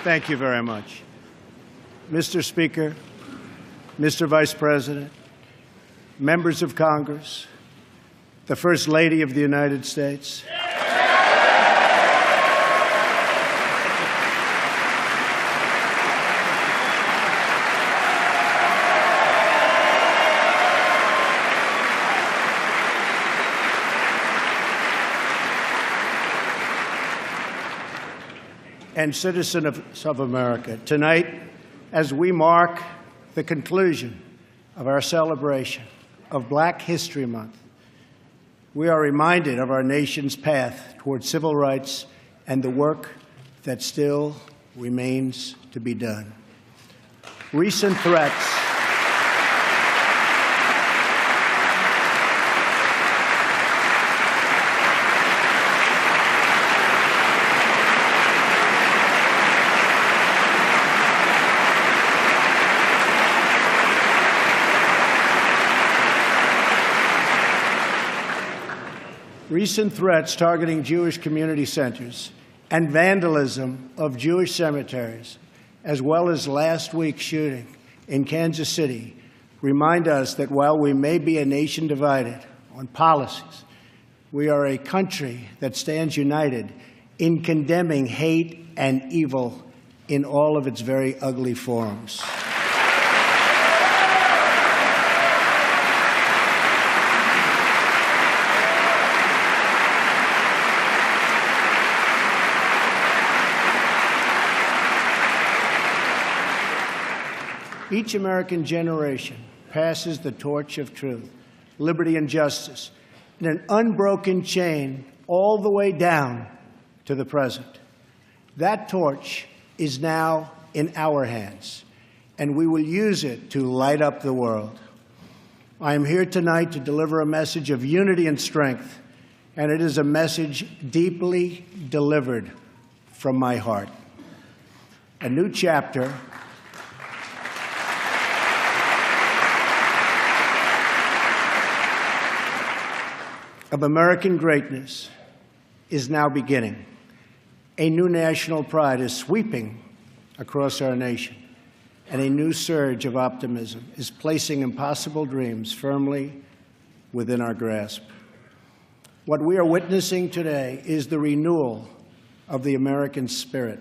Thank you very much. Mr. Speaker, Mr. Vice President, members of Congress, the First Lady of the United States, and citizens of America. Tonight, as we mark the conclusion of our celebration of Black History Month, we are reminded of our nation's path toward civil rights and the work that still remains to be done. Recent threats targeting Jewish community centers and vandalism of Jewish cemeteries, as well as last week's shooting in Kansas City, remind us that while we may be a nation divided on policies, we are a country that stands united in condemning hate and evil in all of its very ugly forms. Each American generation passes the torch of truth, liberty, and justice in an unbroken chain all the way down to the present. That torch is now in our hands, and we will use it to light up the world. I am here tonight to deliver a message of unity and strength, and it is a message deeply delivered from my heart. A new chapter of American greatness is now beginning. A new national pride is sweeping across our nation, and a new surge of optimism is placing impossible dreams firmly within our grasp. What we are witnessing today is the renewal of the American spirit.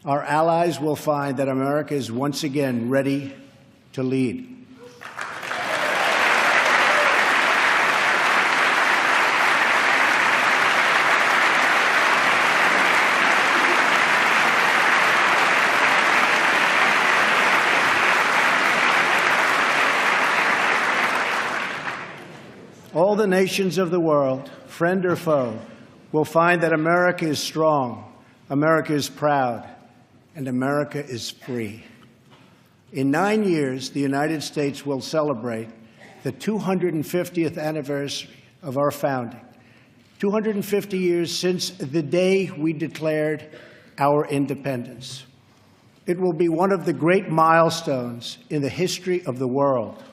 Our allies will find that America is once again ready to lead. All the nations of the world, friend or foe, will find that America is strong, America is proud, and America is free. In 9 years, the United States will celebrate the 250th anniversary of our founding, 250 years since the day we declared our independence. It will be one of the great milestones in the history of the world.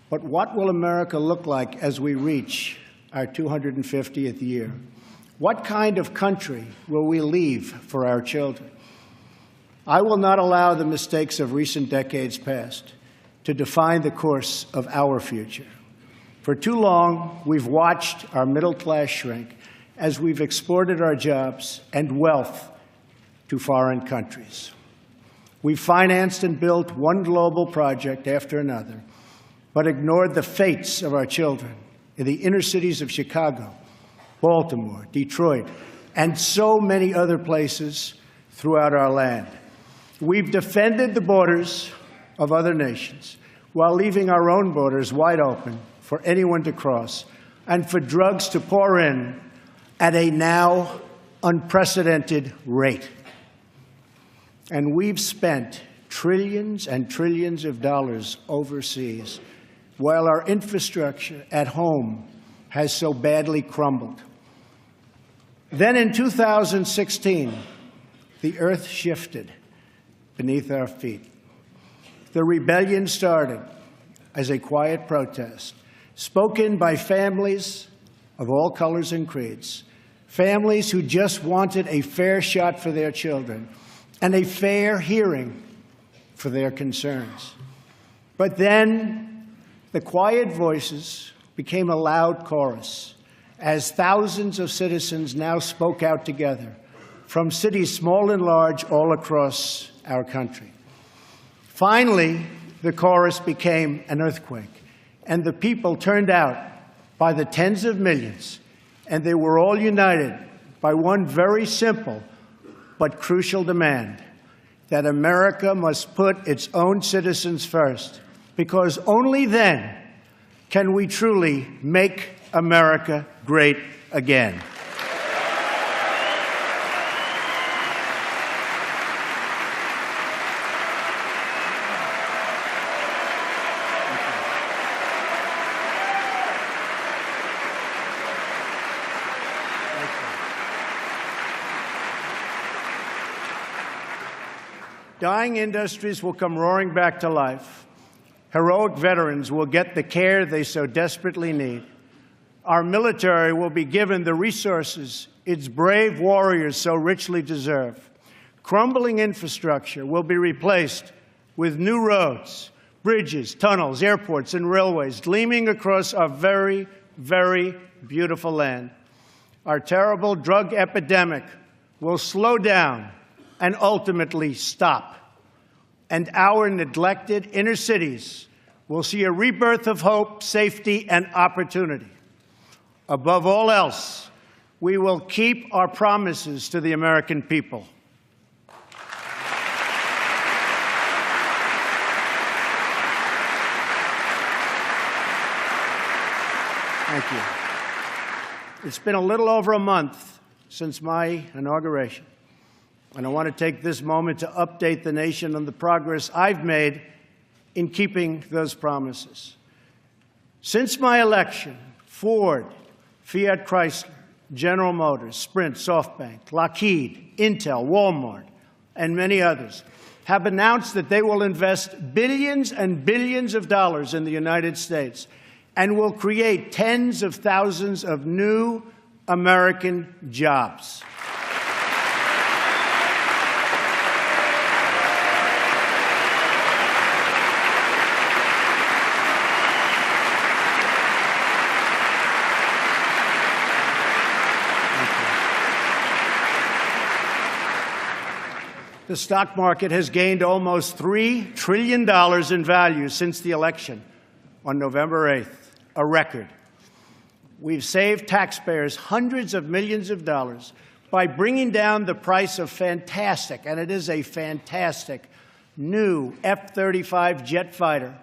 But what will America look like as we reach our 250th year? What kind of country will we leave for our children? I will not allow the mistakes of recent decades past to define the course of our future. For too long, we've watched our middle class shrink as we've exported our jobs and wealth to foreign countries. We've financed and built one global project after another, but ignored the fates of our children in the inner cities of Chicago, Baltimore, Detroit, and so many other places throughout our land. We've defended the borders of other nations while leaving our own borders wide open for anyone to cross and for drugs to pour in at a now unprecedented rate. And we've spent trillions and trillions of dollars overseas, while our infrastructure at home has so badly crumbled. Then in 2016, the earth shifted beneath our feet. The rebellion started as a quiet protest, spoken by families of all colors and creeds, families who just wanted a fair shot for their children and a fair hearing for their concerns. But then the quiet voices became a loud chorus as thousands of citizens now spoke out together from cities small and large all across our country. Finally, the chorus became an earthquake, and the people turned out by the tens of millions, and they were all united by one very simple but crucial demand: that America must put its own citizens first, because only then can we truly make America great again. Dying industries will come roaring back to life. Heroic veterans will get the care they so desperately need. Our military will be given the resources its brave warriors so richly deserve. Crumbling infrastructure will be replaced with new roads, bridges, tunnels, airports, and railways gleaming across our very, very beautiful land. Our terrible drug epidemic will slow down and ultimately stop. And our neglected inner cities will see a rebirth of hope, safety, and opportunity. Above all else, we will keep our promises to the American people. Thank you. It's been a little over a month since my inauguration, and I want to take this moment to update the nation on the progress I've made in keeping those promises. Since my election, Ford, Fiat Chrysler, General Motors, Sprint, SoftBank, Lockheed, Intel, Walmart, and many others have announced that they will invest billions and billions of dollars in the United States and will create tens of thousands of new American jobs. The stock market has gained almost $3 trillion in value since the election on November 8th, a record. We've saved taxpayers hundreds of millions of dollars by bringing down the price of fantastic, and it is a fantastic, new F-35 jet fighter,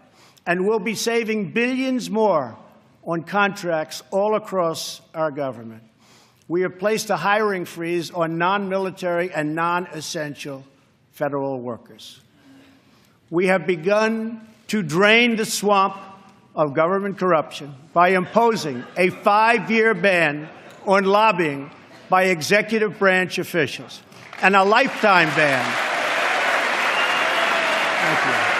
and we'll be saving billions more on contracts all across our government. We have placed a hiring freeze on non-military and non-essential federal workers. We have begun to drain the swamp of government corruption by imposing a 5-year ban on lobbying by executive branch officials and a lifetime ban. Thank you.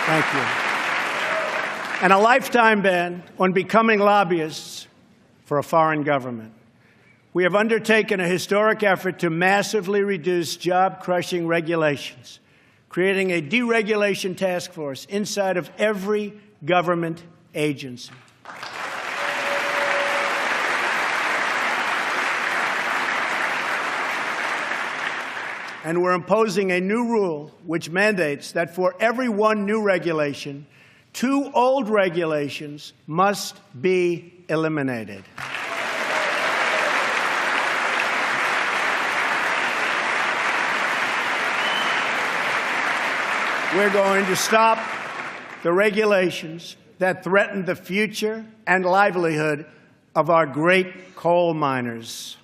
Thank you. And a lifetime ban on becoming lobbyists for a foreign government. We have undertaken a historic effort to massively reduce job-crushing regulations, creating a deregulation task force inside of every government agency. And we're imposing a new rule which mandates that for every one new regulation, 2 old regulations must be eliminated. We're going to stop the regulations that threaten the future and livelihood of our great coal miners.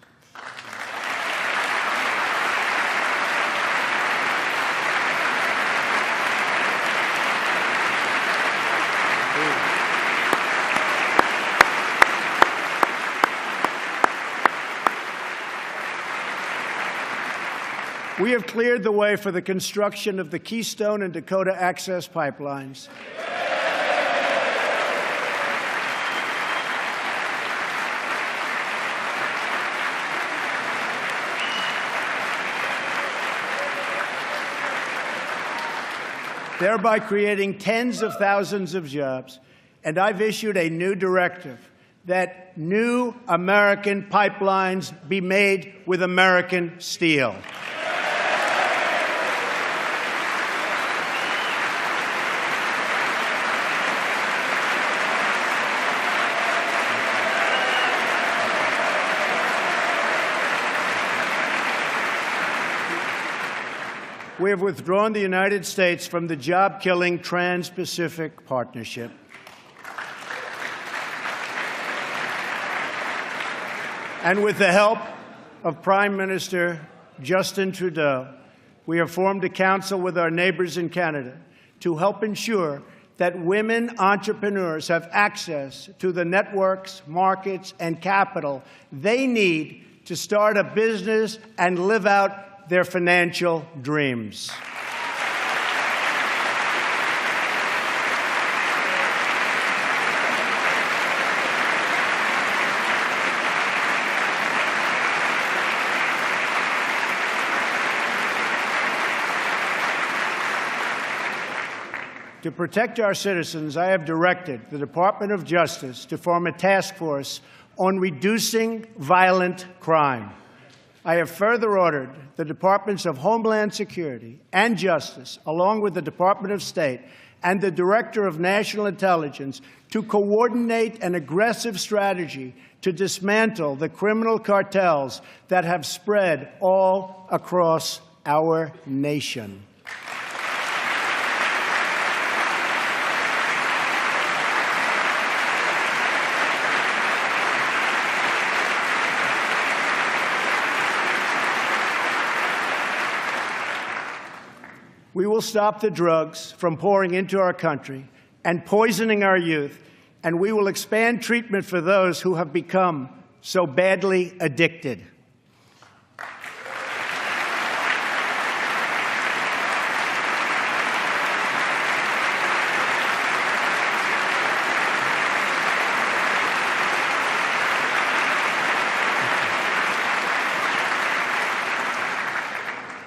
We have cleared the way for the construction of the Keystone and Dakota Access pipelines. Thereby creating tens of thousands of jobs. And I've issued a new directive that new American pipelines be made with American steel. We have withdrawn the United States from the job-killing Trans-Pacific Partnership. And with the help of Prime Minister Justin Trudeau, we have formed a council with our neighbors in Canada to help ensure that women entrepreneurs have access to the networks, markets, and capital they need to start a business and live out their financial dreams. To protect our citizens, I have directed the Department of Justice to form a task force on reducing violent crime. I have further ordered the Departments of Homeland Security and Justice, along with the Department of State and the Director of National Intelligence, to coordinate an aggressive strategy to dismantle the criminal cartels that have spread all across our nation. We will stop the drugs from pouring into our country and poisoning our youth, and we will expand treatment for those who have become so badly addicted.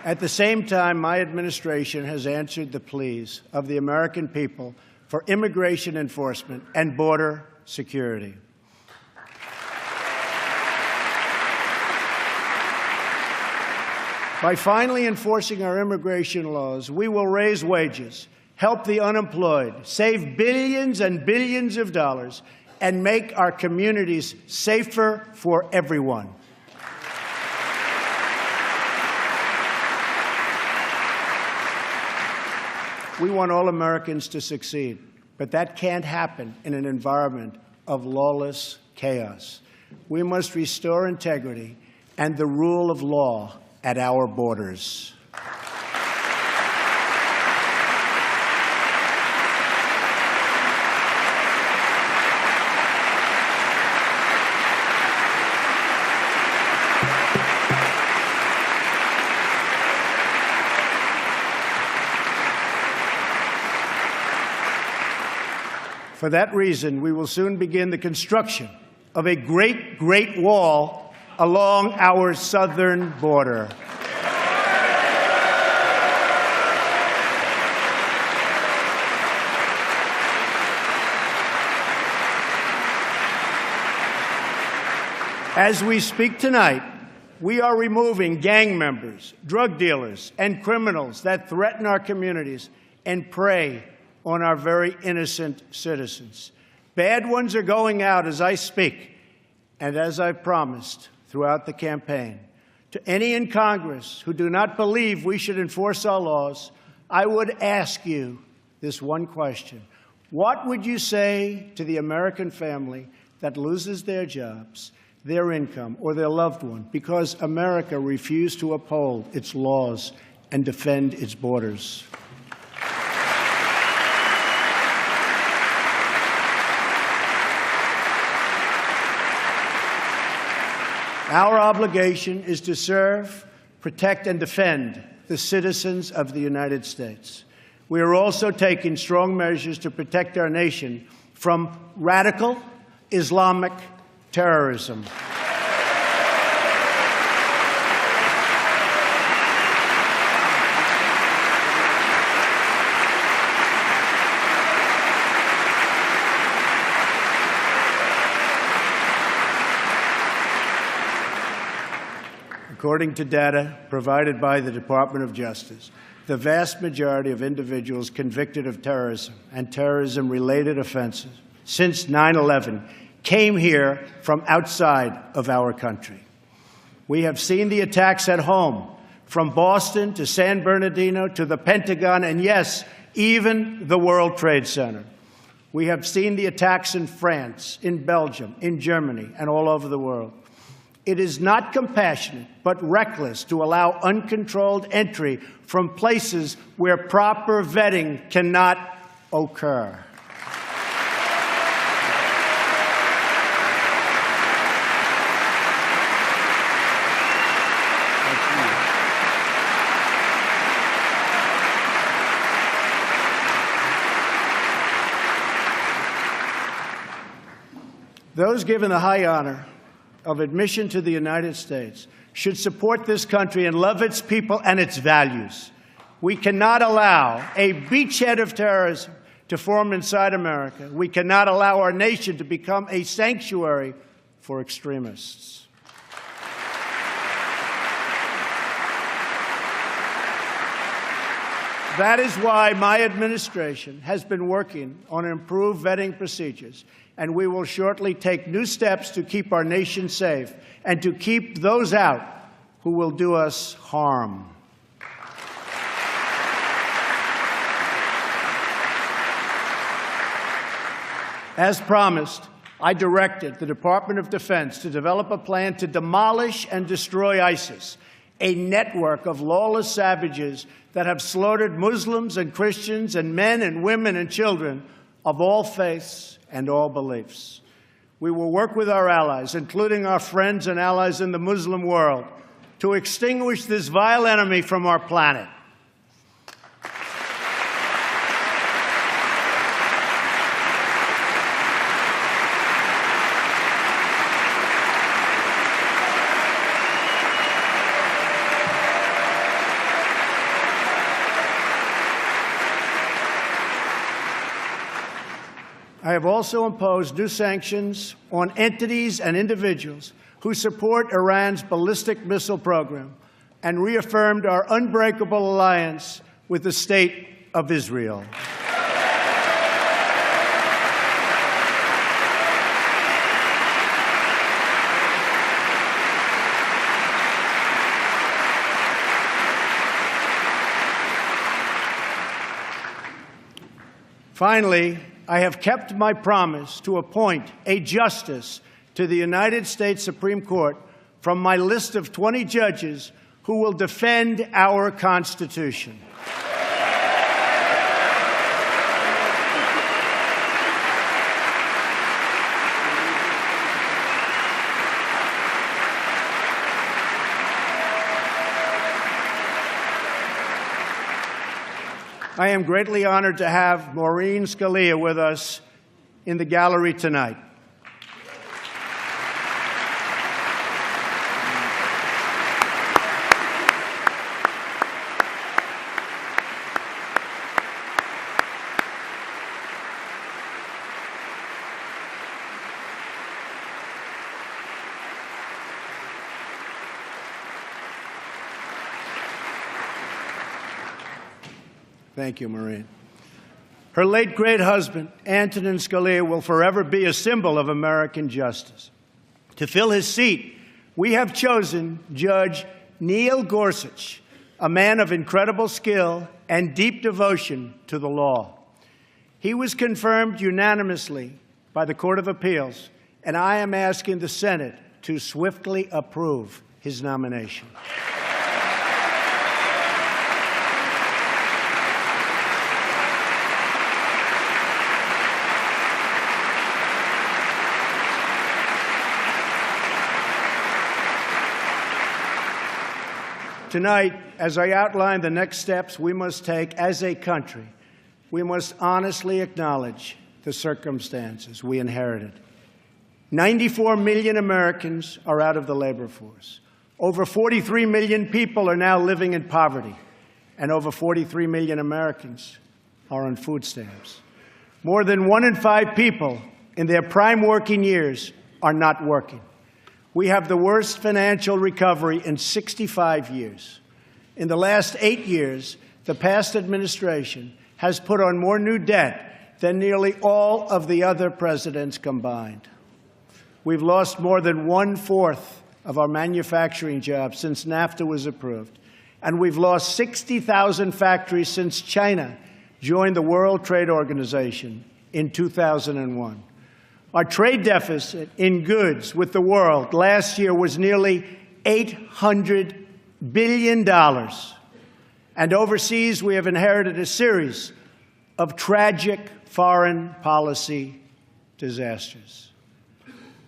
At the same time, my administration has answered the pleas of the American people for immigration enforcement and border security. By finally enforcing our immigration laws, we will raise wages, help the unemployed, save billions and billions of dollars, and make our communities safer for everyone. We want all Americans to succeed, but that can't happen in an environment of lawless chaos. We must restore integrity and the rule of law at our borders. For that reason, we will soon begin the construction of a great, great wall along our southern border. As we speak tonight, we are removing gang members, drug dealers, and criminals that threaten our communities and prey on our very innocent citizens. Bad ones are going out as I speak, and as I've promised throughout the campaign. To any in Congress who do not believe we should enforce our laws, I would ask you this one question. What would you say to the American family that loses their jobs, their income, or their loved one because America refused to uphold its laws and defend its borders? Our obligation is to serve, protect and defend the citizens of the United States. We are also taking strong measures to protect our nation from radical Islamic terrorism. According to data provided by the Department of Justice, the vast majority of individuals convicted of terrorism and terrorism-related offenses since 9/11 came here from outside of our country. We have seen the attacks at home, from Boston to San Bernardino to the Pentagon, and yes, even the World Trade Center. We have seen the attacks in France, in Belgium, in Germany, and all over the world. It is not compassionate, but reckless to allow uncontrolled entry from places where proper vetting cannot occur. Those given the high honor of admission to the United States should support this country and love its people and its values. We cannot allow a beachhead of terrorism to form inside America. We cannot allow our nation to become a sanctuary for extremists. That is why my administration has been working on improved vetting procedures, and we will shortly take new steps to keep our nation safe and to keep those out who will do us harm. As promised, I directed the Department of Defense to develop a plan to demolish and destroy ISIS, a network of lawless savages that have slaughtered Muslims and Christians and men and women and children of all faiths and all beliefs. We will work with our allies, including our friends and allies in the Muslim world, to extinguish this vile enemy from our planet. I have also imposed new sanctions on entities and individuals who support Iran's ballistic missile program and reaffirmed our unbreakable alliance with the State of Israel. Finally, I have kept my promise to appoint a justice to the United States Supreme Court from my list of 20 judges who will defend our Constitution. I am greatly honored to have Maureen Scalia with us in the gallery tonight. Thank you, Maureen. Her late great husband, Antonin Scalia, will forever be a symbol of American justice. To fill his seat, we have chosen Judge Neil Gorsuch, a man of incredible skill and deep devotion to the law. He was confirmed unanimously by the Court of Appeals, and I am asking the Senate to swiftly approve his nomination. Tonight, as I outline the next steps we must take as a country, we must honestly acknowledge the circumstances we inherited. 94 million Americans are out of the labor force. Over 43 million people are now living in poverty, and over 43 million Americans are on food stamps. More than 1 in 5 people in their prime working years are not working. We have the worst financial recovery in 65 years. In the last 8 years, the past administration has put on more new debt than nearly all of the other presidents combined. We've lost more than 1/4 of our manufacturing jobs since NAFTA was approved, and we've lost 60,000 factories since China joined the World Trade Organization in 2001. Our trade deficit in goods with the world last year was nearly $800 billion. And overseas, we have inherited a series of tragic foreign policy disasters.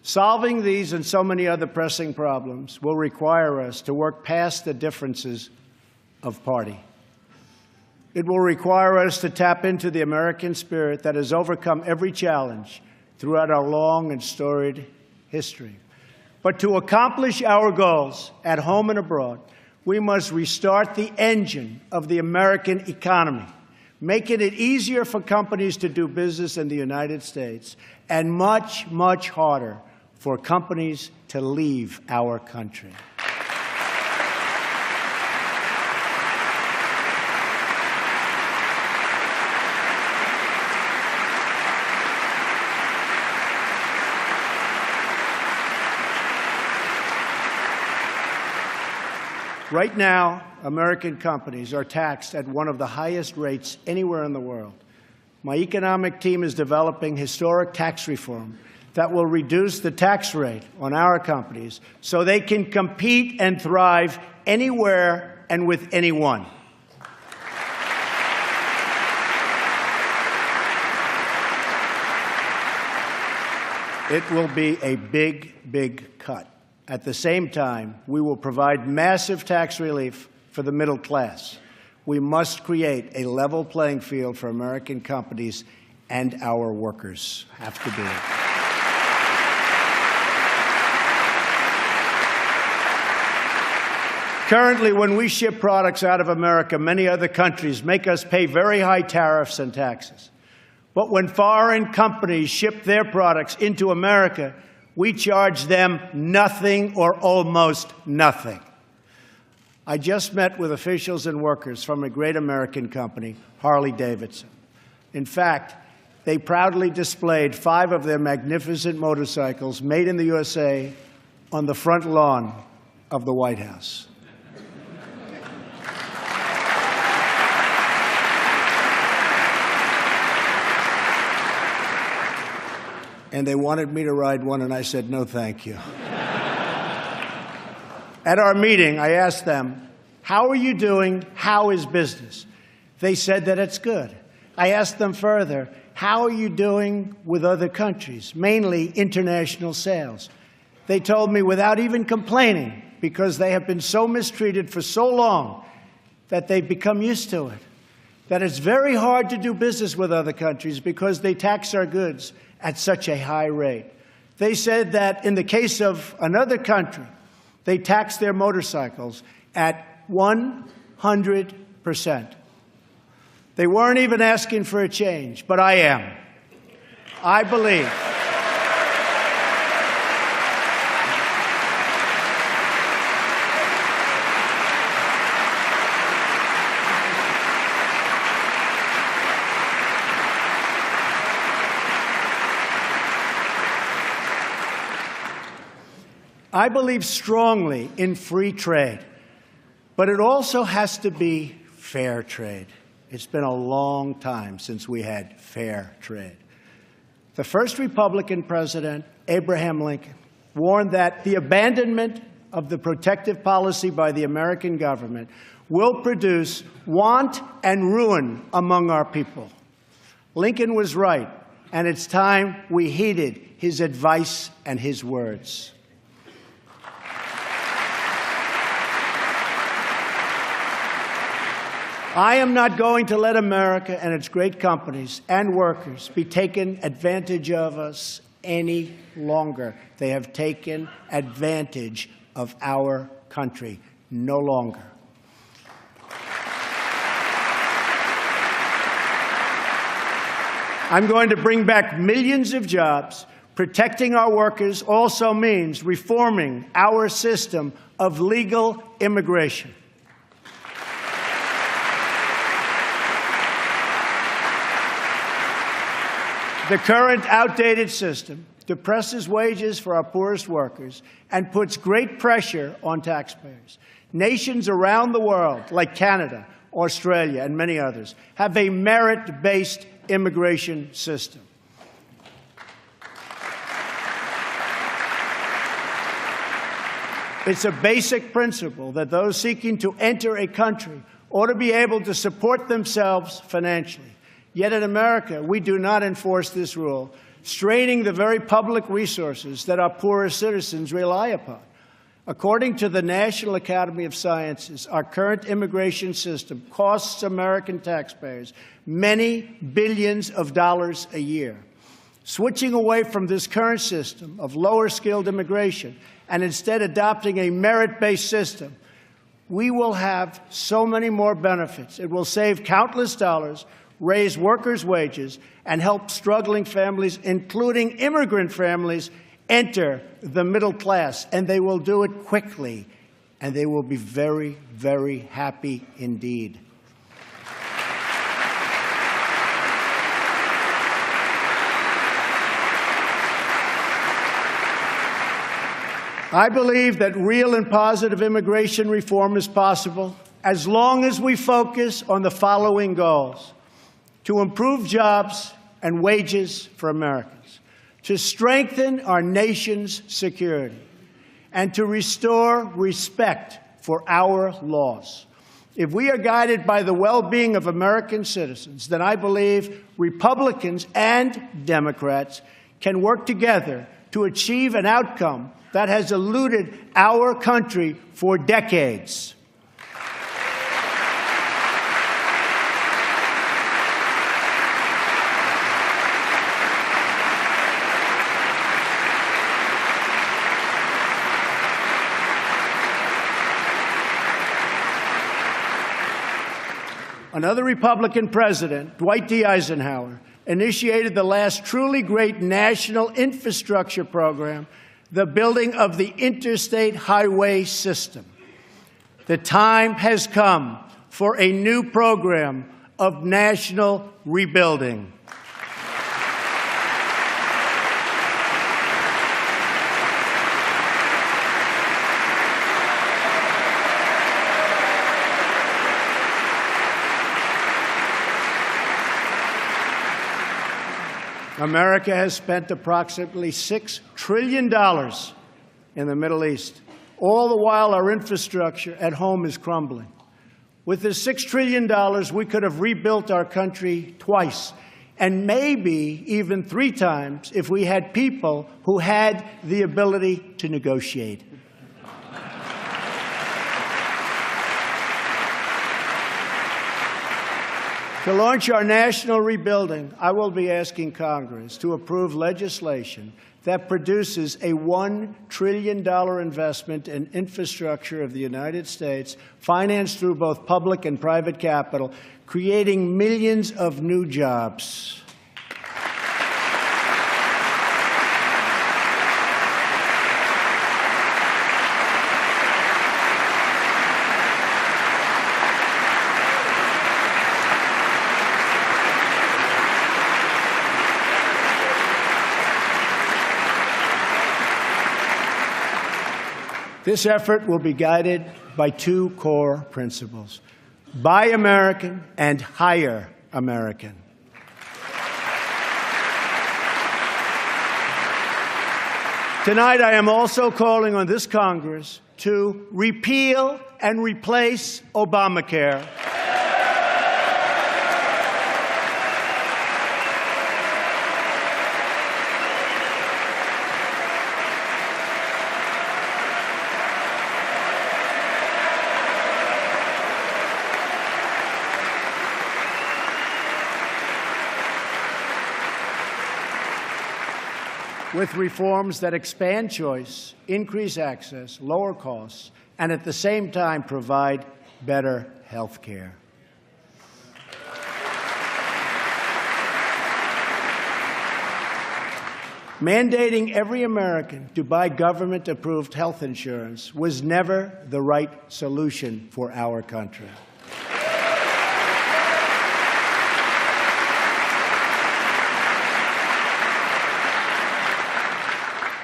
Solving these and so many other pressing problems will require us to work past the differences of party. It will require us to tap into the American spirit that has overcome every challenge throughout our long and storied history. But to accomplish our goals at home and abroad, we must restart the engine of the American economy, making it easier for companies to do business in the United States and much, much harder for companies to leave our country. Right now, American companies are taxed at one of the highest rates anywhere in the world. My economic team is developing historic tax reform that will reduce the tax rate on our companies so they can compete and thrive anywhere and with anyone. It will be a big, big cut. At the same time, we will provide massive tax relief for the middle class. We must create a level playing field for American companies, and our workers have to do it. Currently, when we ship products out of America, many other countries make us pay very high tariffs and taxes. But when foreign companies ship their products into America, we charge them nothing or almost nothing. I just met with officials and workers from a great American company, Harley-Davidson. In fact, they proudly displayed 5 of their magnificent motorcycles made in the USA on the front lawn of the White House. And they wanted me to ride one, and I said, no, thank you. At our meeting, I asked them, how are you doing? How is business? They said that it's good. I asked them further, how are you doing with other countries, mainly international sales? They told me without even complaining, because they have been so mistreated for so long that they've become used to it, that it's very hard to do business with other countries because they tax our goods at such a high rate. They said that in the case of another country, they tax their motorcycles at 100%. They weren't even asking for a change, but I am. I believe strongly in free trade, but it also has to be fair trade. It's been a long time since we had fair trade. The first Republican president, Abraham Lincoln, warned that the abandonment of the protective policy by the American government will produce want and ruin among our people. Lincoln was right, and it's time we heeded his advice and his words. I am not going to let America and its great companies and workers be taken advantage of us any longer. They have taken advantage of our country. No longer. I'm going to bring back millions of jobs. Protecting our workers also means reforming our system of legal immigration. The current outdated system depresses wages for our poorest workers and puts great pressure on taxpayers. Nations around the world, like Canada, Australia, and many others, have a merit-based immigration system. It's a basic principle that those seeking to enter a country ought to be able to support themselves financially. Yet in America, we do not enforce this rule, straining the very public resources that our poorest citizens rely upon. According to the National Academy of Sciences, our current immigration system costs American taxpayers many billions of dollars a year. Switching away from this current system of lower-skilled immigration and instead adopting a merit-based system, we will have so many more benefits. It will save countless dollars, raise workers' wages, and help struggling families, including immigrant families, enter the middle class. And they will do it quickly, and they will be very, very happy indeed. I believe that real and positive immigration reform is possible as long as we focus on the following goals: to improve jobs and wages for Americans, to strengthen our nation's security, and to restore respect for our laws. If we are guided by the well-being of American citizens, then I believe Republicans and Democrats can work together to achieve an outcome that has eluded our country for decades. Another Republican president, Dwight D. Eisenhower, initiated the last truly great national infrastructure program, the building of the interstate highway system. The time has come for a new program of national rebuilding. America has spent approximately $6 trillion in the Middle East. All the while, our infrastructure at home is crumbling. With this $6 trillion, we could have rebuilt our country twice, and maybe even 3 times if we had people who had the ability to negotiate. To launch our national rebuilding, I will be asking Congress to approve legislation that produces a $1 trillion investment in infrastructure of the United States, financed through both public and private capital, creating millions of new jobs. This effort will be guided by 2 core principles: buy American and hire American. Tonight, I am also calling on this Congress to repeal and replace Obamacare. with reforms that expand choice, increase access, lower costs, and at the same time provide better health care. Mandating every American to buy government-approved health insurance was never the right solution for our country.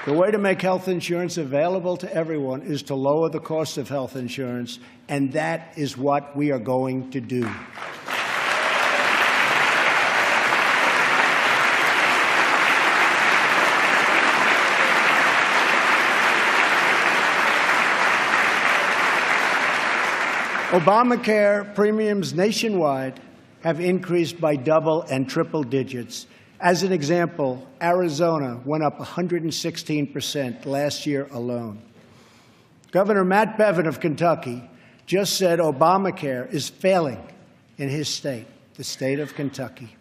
The way to make health insurance available to everyone is to lower the cost of health insurance, and that is what we are going to do. Obamacare premiums nationwide have increased by double and triple digits. As an example, Arizona went up 116% last year alone. Governor Matt Bevin of Kentucky just said Obamacare is failing in his state, the state of Kentucky,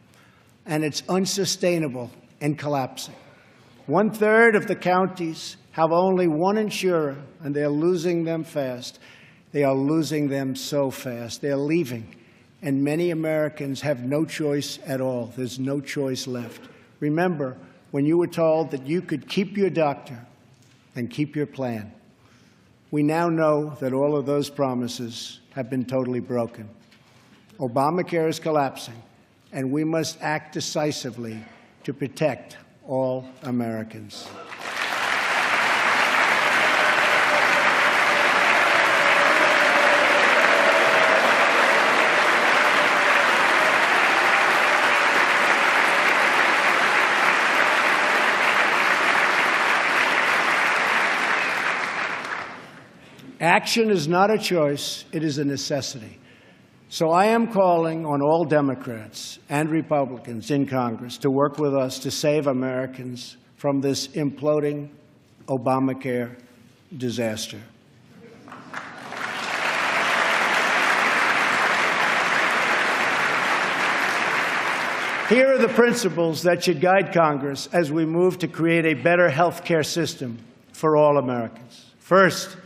and it's unsustainable and collapsing. 1/3 of the counties have only one insurer, and they're losing them fast. They are losing them so fast. They're leaving. And many Americans have no choice at all. There's no choice left. Remember, when you were told that you could keep your doctor and keep your plan, we now know that all of those promises have been totally broken. Obamacare is collapsing, and we must act decisively to protect all Americans. Action is not a choice, it is a necessity. So I am calling on all Democrats and Republicans in Congress to work with us to save Americans from this imploding Obamacare disaster. Here are the principles that should guide Congress as we move to create a better health care system for all Americans. First,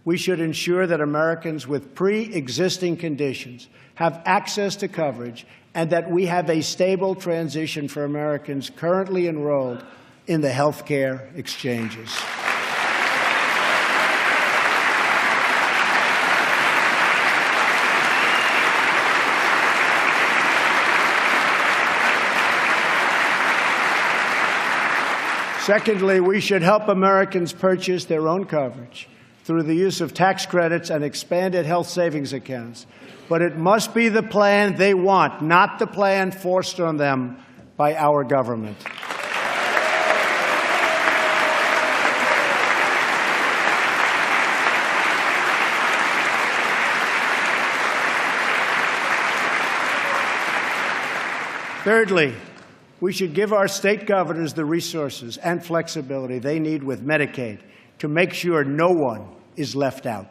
we should ensure that Americans with pre-existing conditions have access to coverage and that we have a stable transition for Americans currently enrolled in the health care exchanges. Secondly, we should help Americans purchase their own coverage through the use of tax credits and expanded health savings accounts. But it must be the plan they want, not the plan forced on them by our government. Thirdly, we should give our state governors the resources and flexibility they need with Medicaid to make sure no one is left out.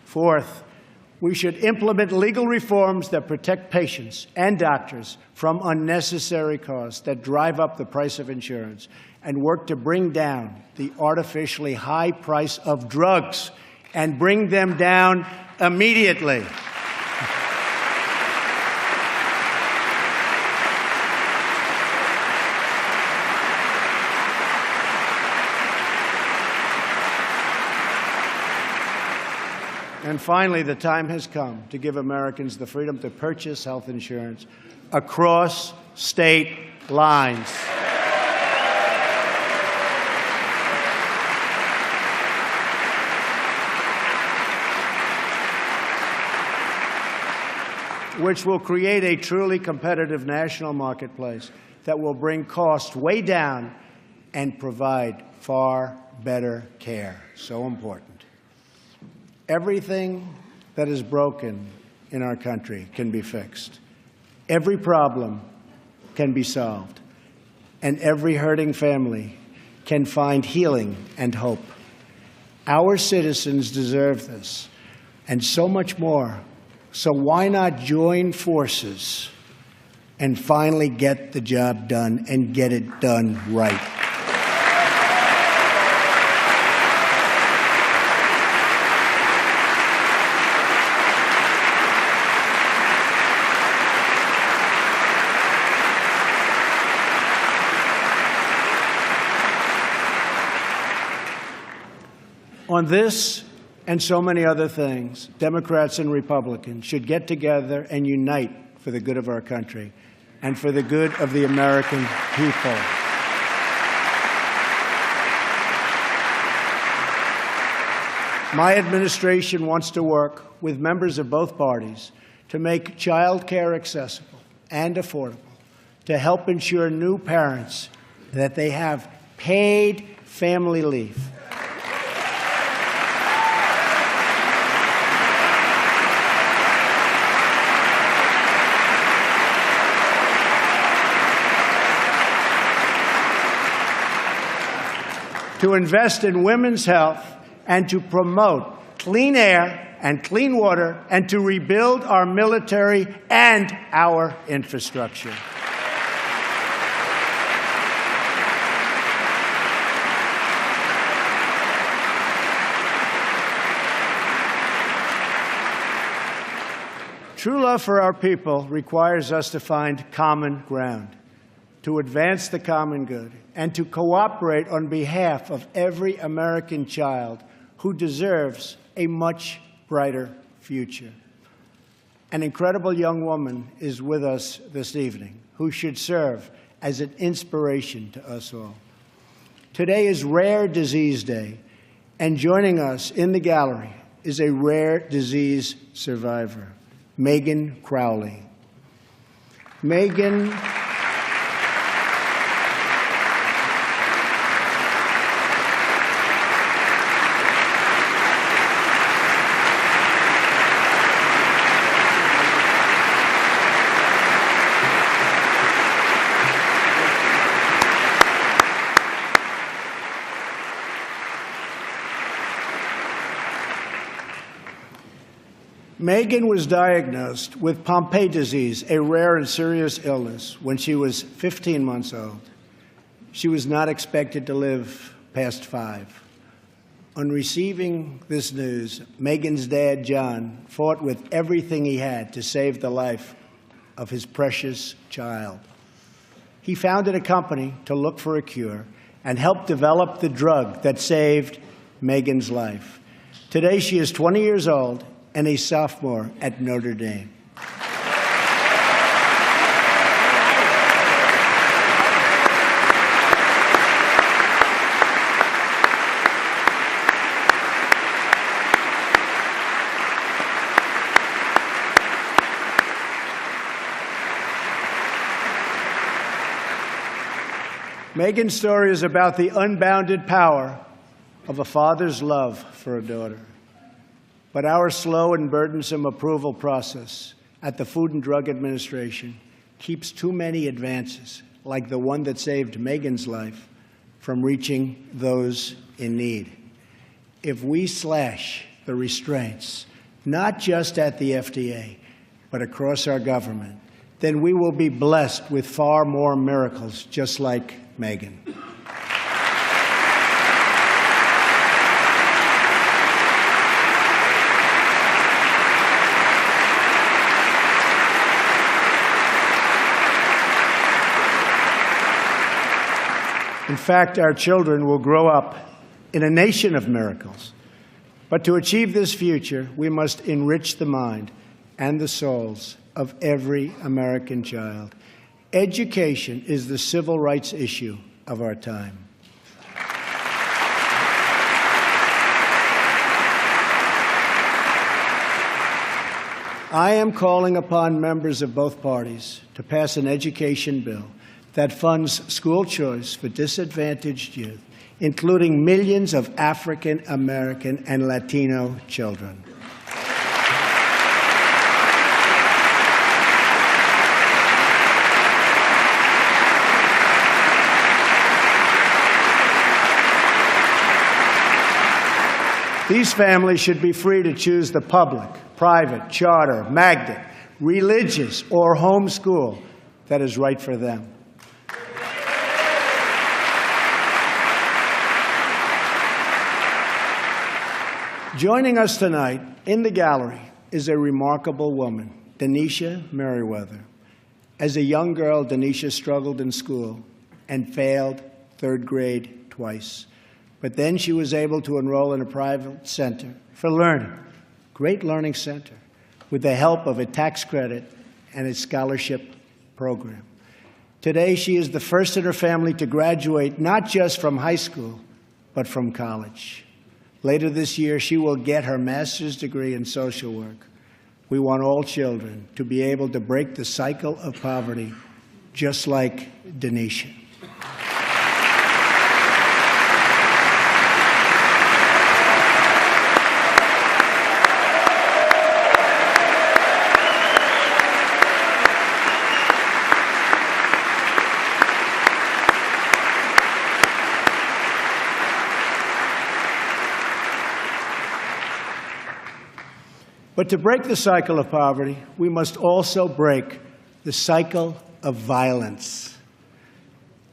Fourth, we should implement legal reforms that protect patients and doctors from unnecessary costs that drive up the price of insurance and work to bring down the artificially high price of drugs and bring them down immediately. And finally, the time has come to give Americans the freedom to purchase health insurance across state lines. Which will create a truly competitive national marketplace that will bring costs way down and provide far better care. So important. Everything that is broken in our country can be fixed. Every problem can be solved. And every hurting family can find healing and hope. Our citizens deserve this, and so much more. So why not join forces and finally get the job done and get it done right? On this and so many other things, Democrats and Republicans should get together and unite for the good of our country and for the good of the American people. My administration wants to work with members of both parties to make child care accessible and affordable, to help ensure new parents that they have paid family leave, to invest in women's health, and to promote clean air and clean water, and to rebuild our military and our infrastructure. True love for our people requires us to find common ground, to advance the common good, and to cooperate on behalf of every American child who deserves a much brighter future. An incredible young woman is with us this evening who should serve as an inspiration to us all. Today is Rare Disease Day, and joining us in the gallery is a rare disease survivor, Megan Crowley. Megan Megan was diagnosed with Pompe disease, a rare and serious illness, when she was 15 months old. She was not expected to live past 5. On receiving this news, Megan's dad, John, fought with everything he had to save the life of his precious child. He founded a company to look for a cure and helped develop the drug that saved Megan's life. Today, she is 20 years old and a sophomore at Notre Dame. Megan's story is about the unbounded power of a father's love for a daughter. But our slow and burdensome approval process at the Food and Drug Administration keeps too many advances, like the one that saved Megan's life, from reaching those in need. If we slash the restraints, not just at the FDA, but across our government, then we will be blessed with far more miracles just like Megan. In fact, our children will grow up in a nation of miracles. But to achieve this future, we must enrich the mind and the souls of every American child. Education is the civil rights issue of our time. I am calling upon members of both parties to pass an education bill that funds school choice for disadvantaged youth, including millions of African American and Latino children. These families should be free to choose the public, private, charter, magnet, religious, or homeschool that is right for them. Joining us tonight in the gallery is a remarkable woman, Denisha Merriweather. As a young girl, Denisha struggled in school and failed third grade twice. But then she was able to enroll in a private center for learning, great learning center, with the help of a tax credit and a scholarship program. Today, she is the first in her family to graduate not just from high school, but from college. Later this year, she will get her master's degree in social work. We want all children to be able to break the cycle of poverty, just like Denisha. But to break the cycle of poverty, we must also break the cycle of violence.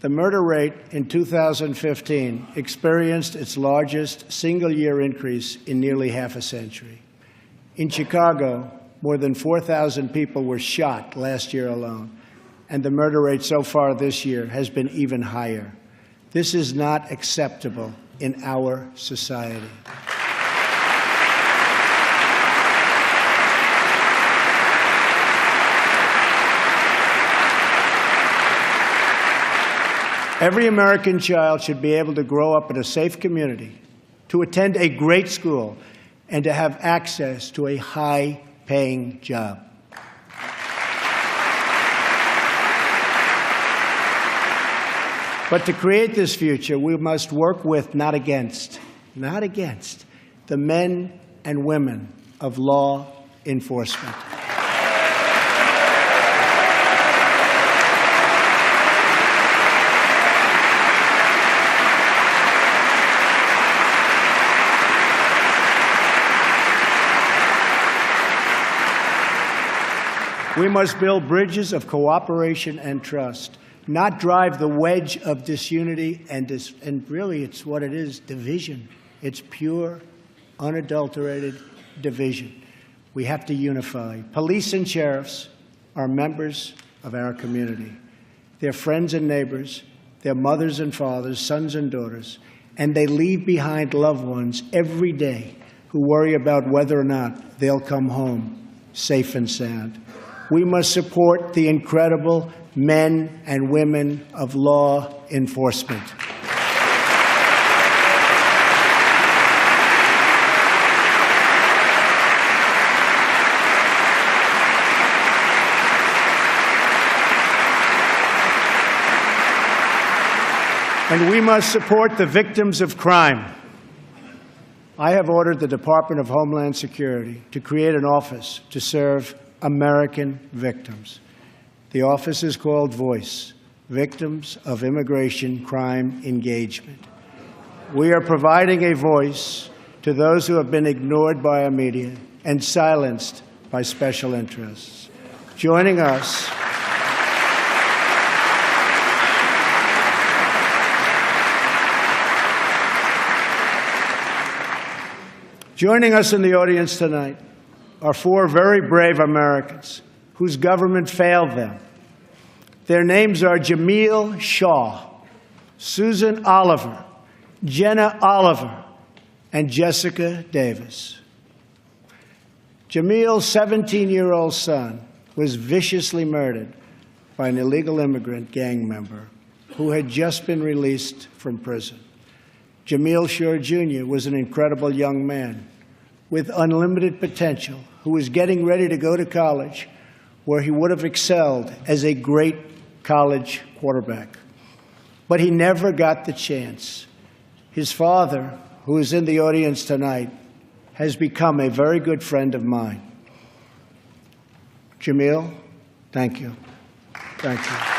The murder rate in 2015 experienced its largest single-year increase in nearly half a century. In Chicago, more than 4,000 people were shot last year alone, and the murder rate so far this year has been even higher. This is not acceptable in our society. Every American child should be able to grow up in a safe community, to attend a great school, and to have access to a high-paying job. But to create this future, we must work with, not against, the men and women of law enforcement. We must build bridges of cooperation and trust, not drive the wedge of disunity and really it's what it is, division. It's pure, unadulterated division. We have to unify. Police and sheriffs are members of our community. They're friends and neighbors. They're mothers and fathers, sons and daughters, and they leave behind loved ones every day who worry about whether or not they'll come home safe and sound. We must support the incredible men and women of law enforcement. And we must support the victims of crime. I have ordered the Department of Homeland Security to create an office to serve American victims. The office is called VOICE, Victims of Immigration Crime Engagement. We are providing a voice to those who have been ignored by our media and silenced by special interests. Joining us in the audience tonight are four very brave Americans whose government failed them. Their names are Jamil Shaw, Susan Oliver, Jenna Oliver, and Jessica Davis. Jamil's 17-year-old son was viciously murdered by an illegal immigrant gang member who had just been released from prison. Jamil Shaw Jr. was an incredible young man with unlimited potential who was getting ready to go to college, where he would have excelled as a great college quarterback. But he never got the chance. His father, who is in the audience tonight, has become a very good friend of mine. Jamil, thank you. Thank you.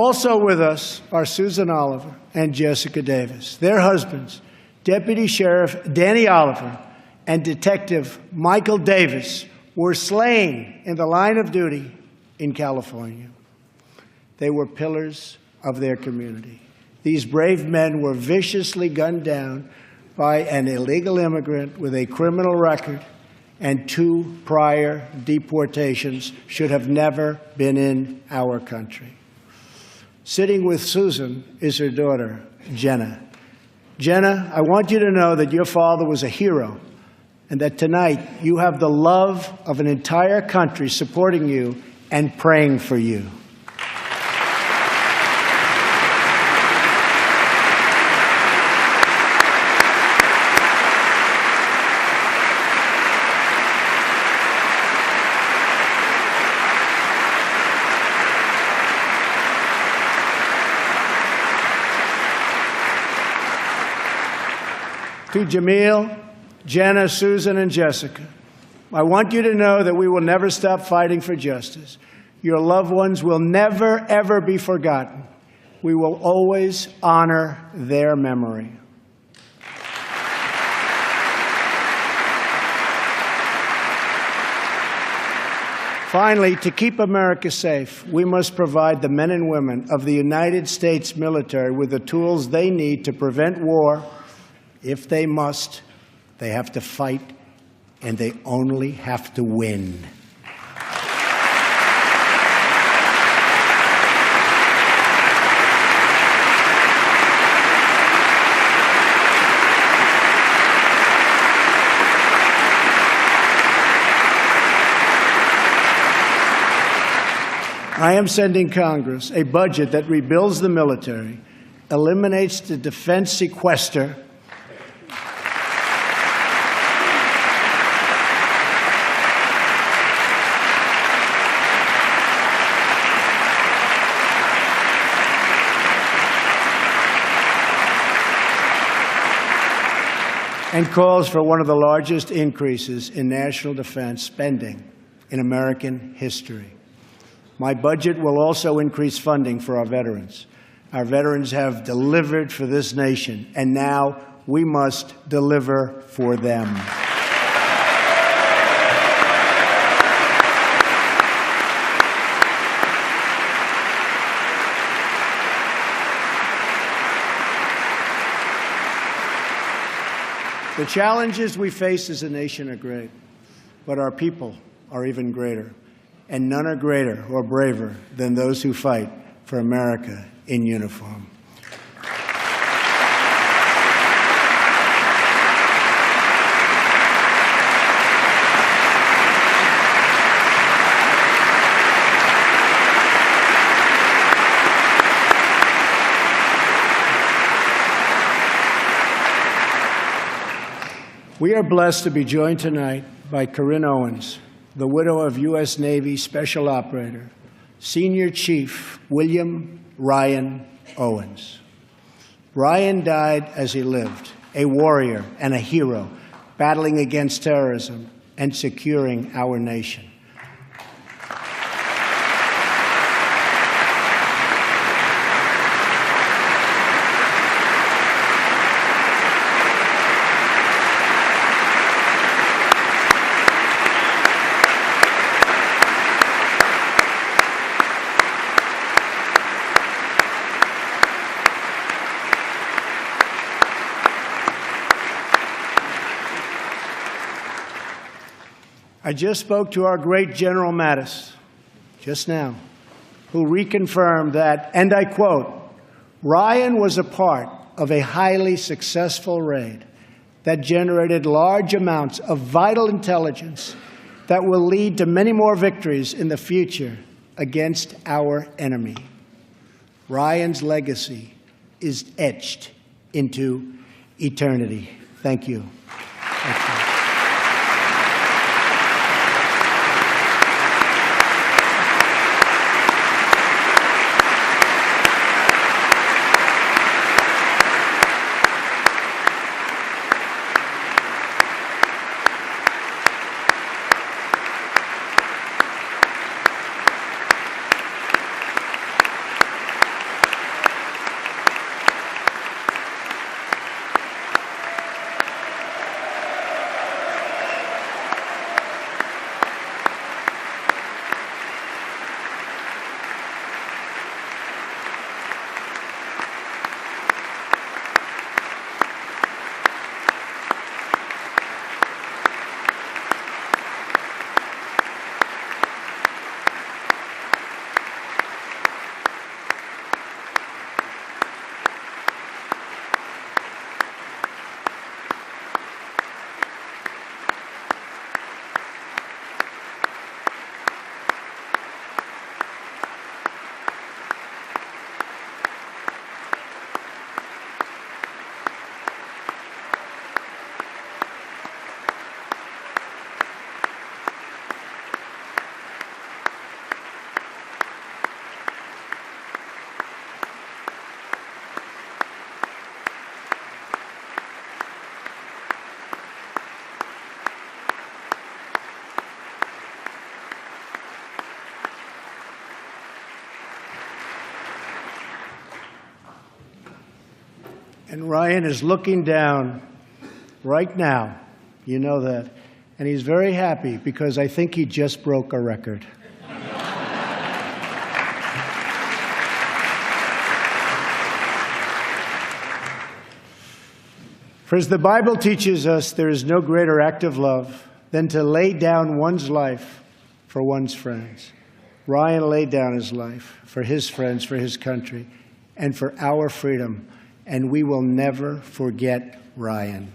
Also with us are Susan Oliver and Jessica Davis. Their husbands, Deputy Sheriff Danny Oliver and Detective Michael Davis, were slain in the line of duty in California. They were pillars of their community. These brave men were viciously gunned down by an illegal immigrant with a criminal record and 2 prior deportations, should have never been in our country. Sitting with Susan is her daughter, Jenna. Jenna, I want you to know that your father was a hero and that tonight you have the love of an entire country supporting you and praying for you. To Jamil, Jenna, Susan, and Jessica, I want you to know that we will never stop fighting for justice. Your loved ones will never, ever be forgotten. We will always honor their memory. Finally, to keep America safe, we must provide the men and women of the United States military with the tools they need to prevent war. If they must, they have to fight, and they only have to win. I am sending Congress a budget that rebuilds the military, eliminates the defense sequester, and calls for one of the largest increases in national defense spending in American history. My budget will also increase funding for our veterans. Our veterans have delivered for this nation, and now we must deliver for them. The challenges we face as a nation are great, but our people are even greater, and none are greater or braver than those who fight for America in uniform. We are blessed to be joined tonight by Corinne Owens, the widow of U.S. Navy Special Operator, Senior Chief William Ryan Owens. Ryan died as he lived, a warrior and a hero, battling against terrorism and securing our nation. I just spoke to our great General Mattis just now, who reconfirmed that, and I quote, "Ryan was a part of a highly successful raid that generated large amounts of vital intelligence that will lead to many more victories in the future against our enemy." Ryan's legacy is etched into eternity. Thank you. Thank you. And Ryan is looking down right now, you know that, and he's very happy because I think he just broke a record. For as the Bible teaches us, there is no greater act of love than to lay down one's life for one's friends. Ryan laid down his life for his friends, for his country, and for our freedom, and we will never forget Ryan.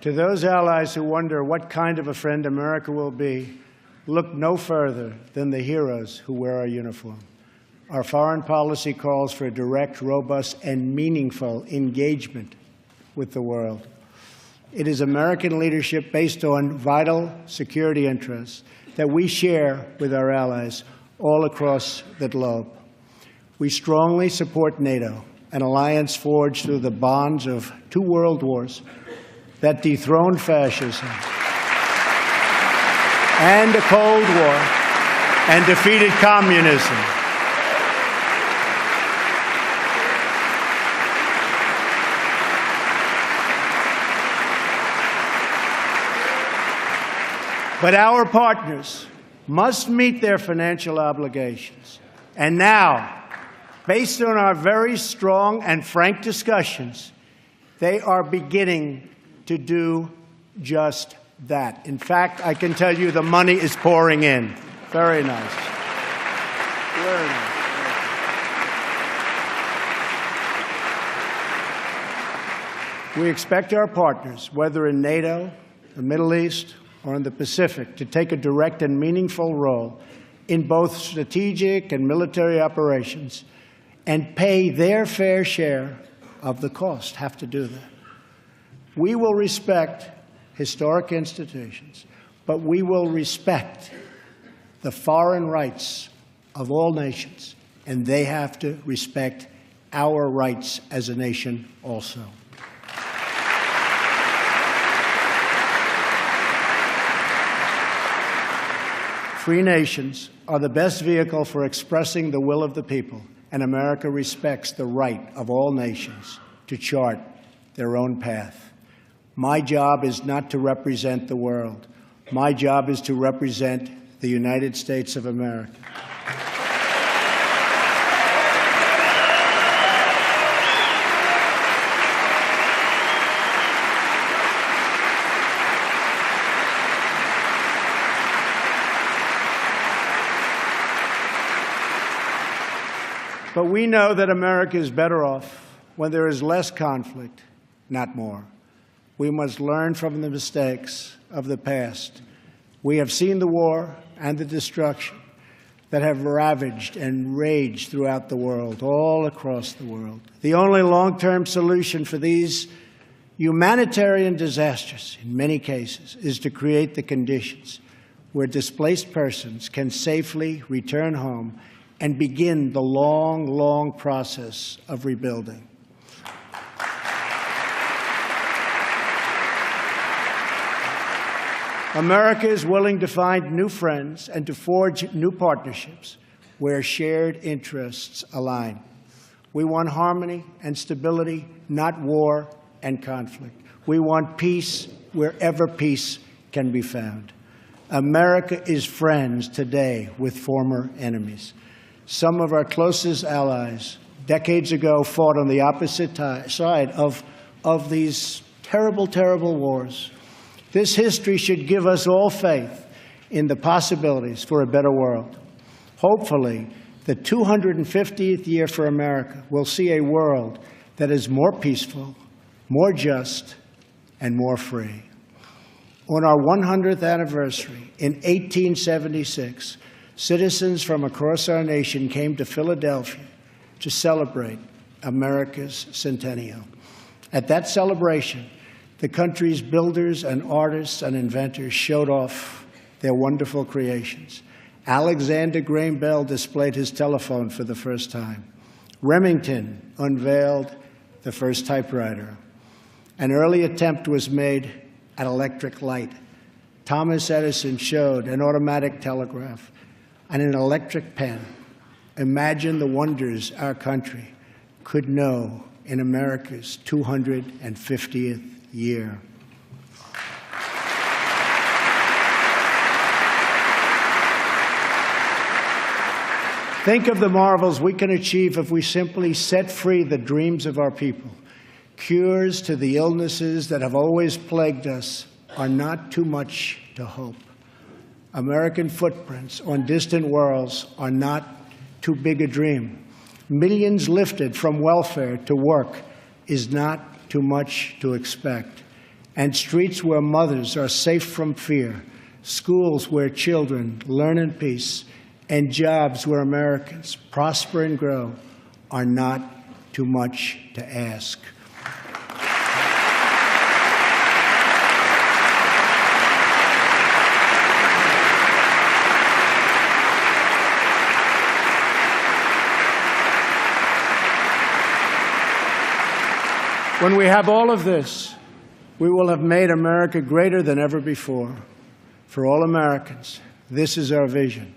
To those allies who wonder what kind of a friend America will be, look no further than the heroes who wear our uniform. Our foreign policy calls for a direct, robust, and meaningful engagement with the world. It is American leadership based on vital security interests that we share with our allies all across the globe. We strongly support NATO, an alliance forged through the bonds of 2 world wars that dethroned fascism and the Cold War and defeated communism. But our partners must meet their financial obligations. And now, based on our very strong and frank discussions, they are beginning to do just that. In fact, I can tell you the money is pouring in. Very nice. Very nice. We expect our partners, whether in NATO, the Middle East, or in the Pacific, to take a direct and meaningful role in both strategic and military operations and pay their fair share of the cost, have to do that. We will respect historic institutions, but we will respect the foreign rights of all nations, and they have to respect our rights as a nation also. Free nations are the best vehicle for expressing the will of the people, and America respects the right of all nations to chart their own path. My job is not to represent the world. My job is to represent the United States of America. But we know that America is better off when there is less conflict, not more. We must learn from the mistakes of the past. We have seen the war and the destruction that have ravaged and raged throughout the world, all across the world. The only long-term solution for these humanitarian disasters, in many cases, is to create the conditions where displaced persons can safely return home and begin the long, long process of rebuilding. America is willing to find new friends and to forge new partnerships where shared interests align. We want harmony and stability, not war and conflict. We want peace wherever peace can be found. America is friends today with former enemies. Some of our closest allies decades ago fought on the opposite side of these terrible, terrible wars. This history should give us all faith in the possibilities for a better world. Hopefully, the 250th year for America will see a world that is more peaceful, more just, and more free. On our 100th anniversary in 1876, citizens from across our nation came to Philadelphia to celebrate America's centennial. At that celebration, the country's builders and artists and inventors showed off their wonderful creations. Alexander Graham Bell displayed his telephone for the first time. Remington unveiled the first typewriter. An early attempt was made at electric light. Thomas Edison showed an automatic telegraph and an electric pen. Imagine the wonders our country could know in America's 250th year. Think of the marvels we can achieve if we simply set free the dreams of our people. Cures to the illnesses that have always plagued us are not too much to hope. American footprints on distant worlds are not too big a dream. Millions lifted from welfare to work is not too much to expect. And streets where mothers are safe from fear, schools where children learn in peace, and jobs where Americans prosper and grow are not too much to ask. When we have all of this, we will have made America greater than ever before. For all Americans, this is our vision.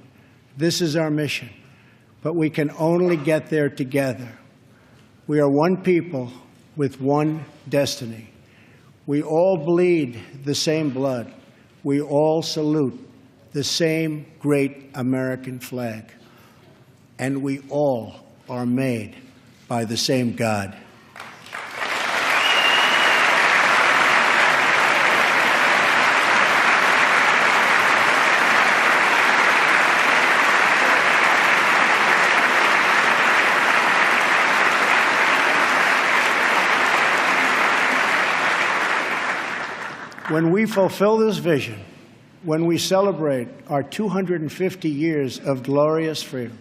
This is our mission. But we can only get there together. We are one people with one destiny. We all bleed the same blood. We all salute the same great American flag. And we all are made by the same God. When we fulfill this vision, when we celebrate our 250 years of glorious freedom,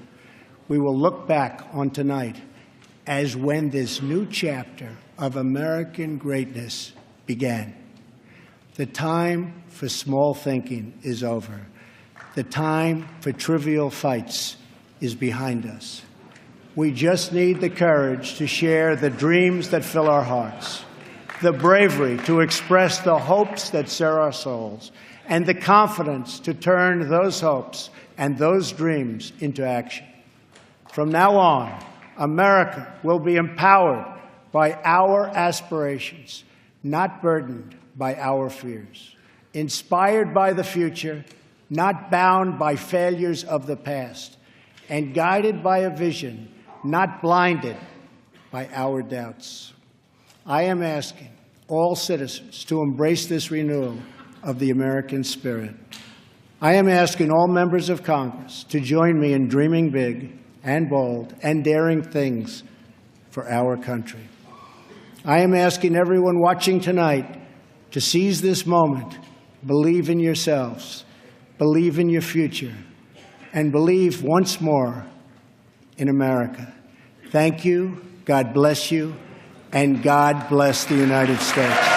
we will look back on tonight as when this new chapter of American greatness began. The time for small thinking is over. The time for trivial fights is behind us. We just need the courage to share the dreams that fill our hearts, the bravery to express the hopes that stir our souls, and the confidence to turn those hopes and those dreams into action. From now on, America will be empowered by our aspirations, not burdened by our fears, inspired by the future, not bound by failures of the past, and guided by a vision, not blinded by our doubts. I am asking all citizens to embrace this renewal of the American spirit. I am asking all members of Congress to join me in dreaming big and bold and daring things for our country. I am asking everyone watching tonight to seize this moment, believe in yourselves, believe in your future, and believe once more in America. Thank you, God bless you, and God bless the United States.